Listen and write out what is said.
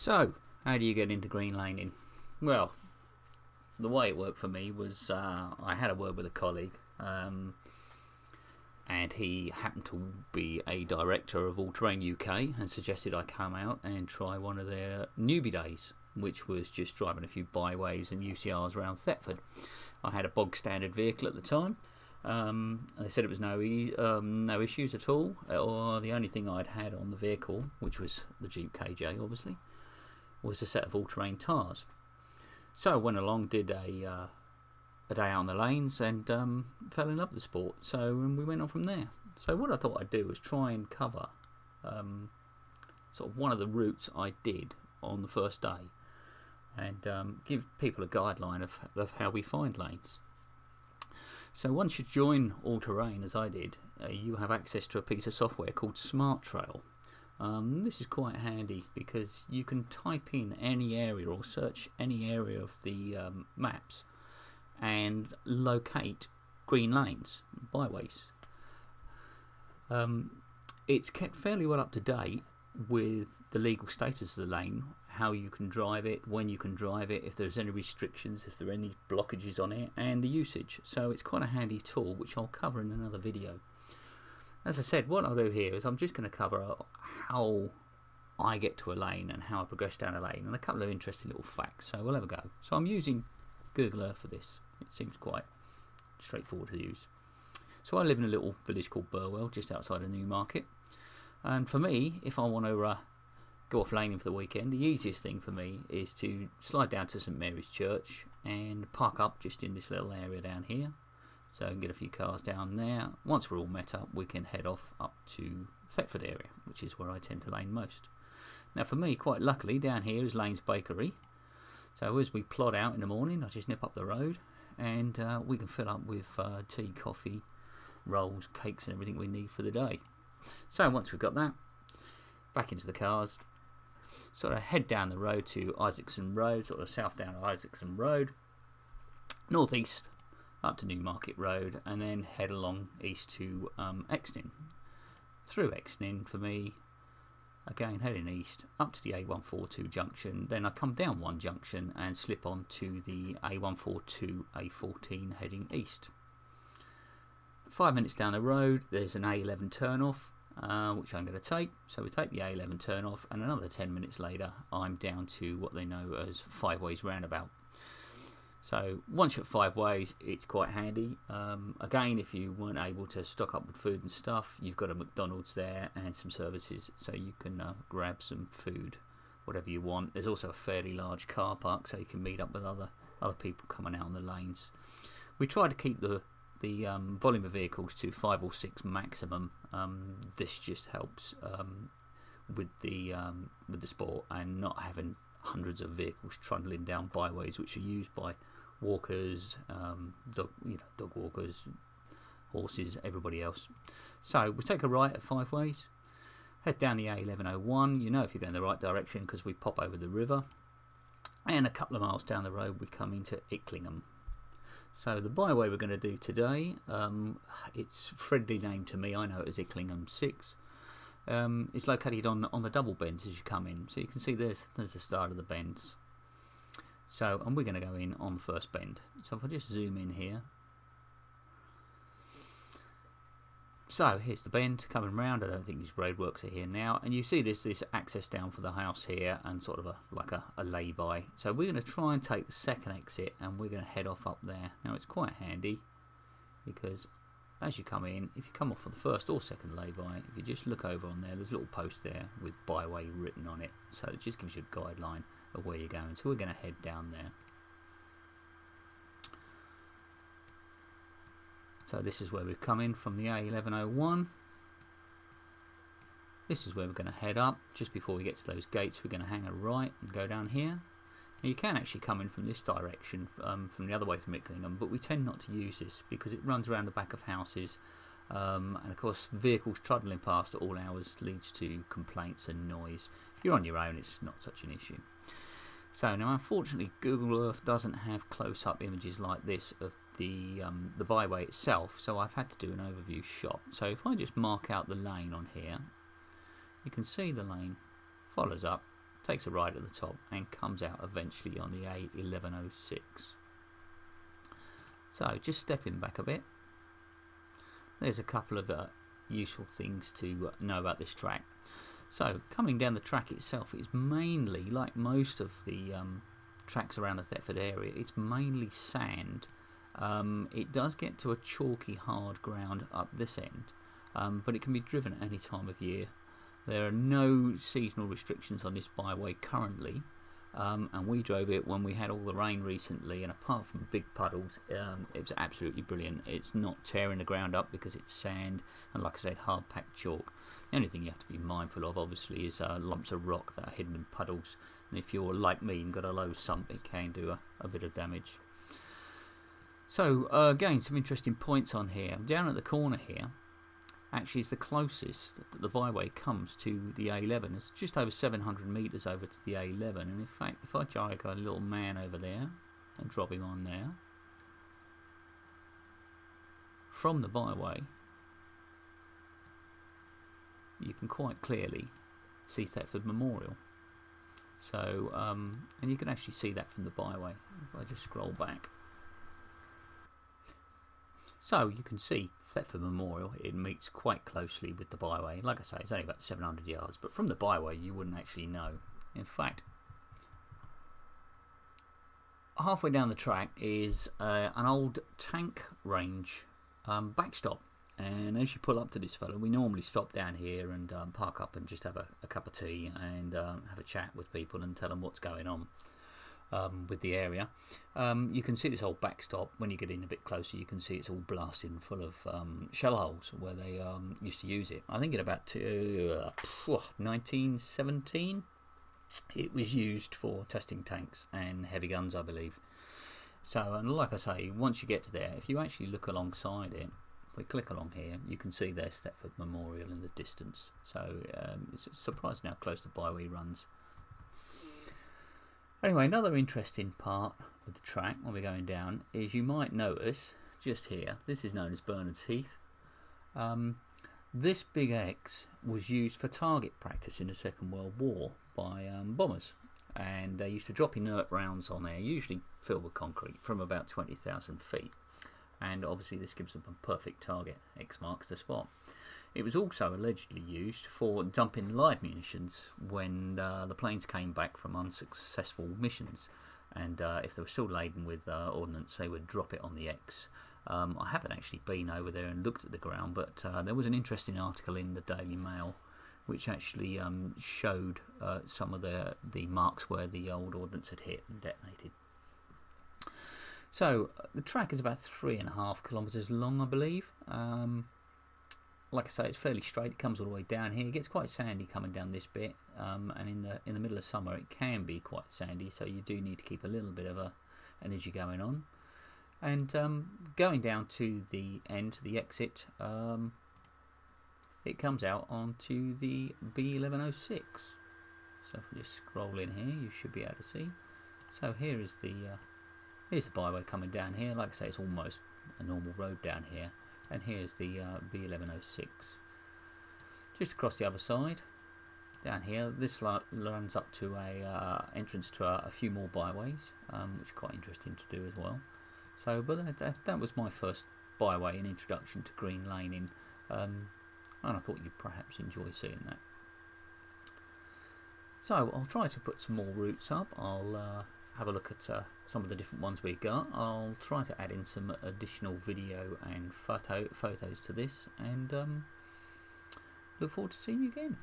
So, how do you get into green laning? Well, the way it worked for me was I had a word with a colleague, and he happened to be a director of All Terrain UK and suggested I come out and try one of their newbie days, which was just driving a few byways and UCRs around Thetford. I had a bog standard vehicle at the time. They said it was no issues at all, or the only thing I'd had on the vehicle, which was the Jeep KJ obviously, was a set of all-terrain tyres. So I went along, did a day out on the lanes, and fell in love with the sport. So we went on from there. So what I thought I'd do was try and cover sort of one of the routes I did on the first day, and give people a guideline of how we find lanes. So once you join All Terrain, as I did, you have access to a piece of software called Smart Trail. This is quite handy because you can type in any area or search any area of the maps and locate green lanes, byways. It's kept fairly well up to date with the legal status of the lane, how you can drive it, when you can drive it, if there's any restrictions, if there are any blockages on it, and the usage. So it's quite a handy tool, which I'll cover in another video. As I said, what I'll do here is I'm just going to cover how I get to a lane and how I progress down a lane, and a couple of interesting little facts. So we'll have a go. So I'm using Google Earth for this. It seems quite straightforward to use. So I live in a little village called Burwell, just outside of Newmarket. And for me, if I want to go off laning for the weekend, the easiest thing for me is to slide down to St Mary's Church and park up just in this little area down here. So I can get a few cars down there. Once we're all met up, we can head off up to Thetford area, which is where I tend to lane most. Now for me, quite luckily, down here is Lane's Bakery. So as we plod out in the morning, I just nip up the road and we can fill up with tea, coffee, rolls, cakes and everything we need for the day. So once we've got that, back into the cars, sort of head down the road to Isaacson Road, sort of south down Isaacson Road, northeast up to Newmarket Road, and then head along east to Exning. Through Exning for me, again heading east up to the A142 junction, then I come down one junction and slip on to the A142 A14 heading east. 5 minutes down the road there's an A11 turn-off, which I'm going to take. So we take the A11 turn-off, and another 10 minutes later I'm down to what they know as Five Ways Roundabout. So once you're at Five Ways, it's quite handy. Again, if you weren't able to stock up with food and stuff, you've got a McDonald's there and some services, so you can grab some food, whatever you want. There's also a fairly large car park, so you can meet up with other people coming out on the lanes. We try to keep the volume of vehicles to 5 or 6 maximum. This just helps with the sport and not having hundreds of vehicles trundling down byways which are used by walkers, dog walkers, horses, everybody else. So we take a right at Five Ways, head down the A1101. You know if you're going the right direction because we pop over the river, and a couple of miles down the road we come into Icklingham. So the byway we're going to do today, it's friendly name to me, I know it as Icklingham 6. It's located on the double bends as you come in. So you can see there's the start of the bends. So, and we're going to go in on the first bend. So if I just zoom in here. So here's the bend coming round. I don't think these roadworks are here now. And you see this access down for the house here and sort of like a lay-by. So we're going to try and take the second exit and we're going to head off up there. Now it's quite handy because as you come in, if you come off for the first or second lay-by, if you just look over on there, there's a little post there with byway written on it. So it just gives you a guideline of where you're going. So we're going to head down there. So this is where we've come in from the A1101. This is where we're going to head up. Just before we get to those gates, we're going to hang a right and go down here. Now you can actually come in from this direction, from the other way from Icklingham, but we tend not to use this because it runs around the back of houses, and of course vehicles trundling past at all hours leads to complaints and noise. If you're on your own, it's not such an issue. So now unfortunately Google Earth doesn't have close-up images like this of the byway itself, so I've had to do an overview shot. So if I just mark out the lane on here, you can see the lane follows up takes a right at the top and comes out eventually on the A1106. So just stepping back a bit, there's a couple of useful things to know about this track. So coming down the track itself is mainly, like most of the tracks around the Thetford area, it's mainly sand. It does get to a chalky hard ground up this end, but it can be driven at any time of year. There are no seasonal restrictions on this byway currently, and we drove it when we had all the rain recently, and apart from big puddles, it was absolutely brilliant. It's not tearing the ground up because it's sand and, like I said, hard packed chalk. The only thing you have to be mindful of obviously is lumps of rock that are hidden in puddles, and if you're like me and got a low sump, it can do a bit of damage. So again, some interesting points on here. Down at the corner here actually is the closest that the byway comes to the A11. It's just over 700 metres over to the A11, and in fact if I drag a little man over there and drop him on there, from the byway you can quite clearly see Thetford Memorial. So and you can actually see that from the byway if I just scroll back. So you can see Thetford Memorial, it meets quite closely with the byway. Like I say, it's only about 700 yards, but from the byway you wouldn't actually know. In fact, halfway down the track is an old tank range backstop, and as you pull up to this fellow, we normally stop down here and park up and just have a cup of tea and have a chat with people and tell them what's going on with the area. You can see this old backstop. When you get in a bit closer, you can see it's all blasted and full of shell holes where they used to use it. I think in about 1917 it was used for testing tanks and heavy guns, I believe. So, and like I say, once you get to there, if you actually look alongside it, if we click along here, you can see there's Thetford Memorial in the distance. So it's surprising how close the byway runs. Anyway, another interesting part of the track when we're going down is you might notice just here, this is known as Bernard's Heath. This big X was used for target practice in the Second World War by bombers, and they used to drop inert rounds on there, usually filled with concrete, from about 20,000 feet. And obviously this gives them a perfect target. X marks the spot. It was also allegedly used for dumping live munitions when the planes came back from unsuccessful missions, and if they were still laden with ordnance, they would drop it on the X. I haven't actually been over there and looked at the ground, but there was an interesting article in the Daily Mail which actually showed some of the marks where the old ordnance had hit and detonated. So the track is about 3.5 kilometres long, I believe. Like I say, it's fairly straight. It comes all the way down here. It gets quite sandy coming down this bit, and in the middle of summer it can be quite sandy, so you do need to keep a little bit of energy going on. And going down to the end, to the exit, it comes out onto the B1106. So if we just scroll in here, you should be able to see. So here is here's the byway coming down here. Like I say, it's almost a normal road down here. And here's the B1106. Just across the other side, down here, this runs up to a entrance to a few more byways, which is quite interesting to do as well. So, but that was my first byway and introduction to Green Laning, and I thought you'd perhaps enjoy seeing that. So I'll try to put some more routes up. I'll have a look at some of the different ones we got. I'll try to add in some additional video and photos to this, and look forward to seeing you again.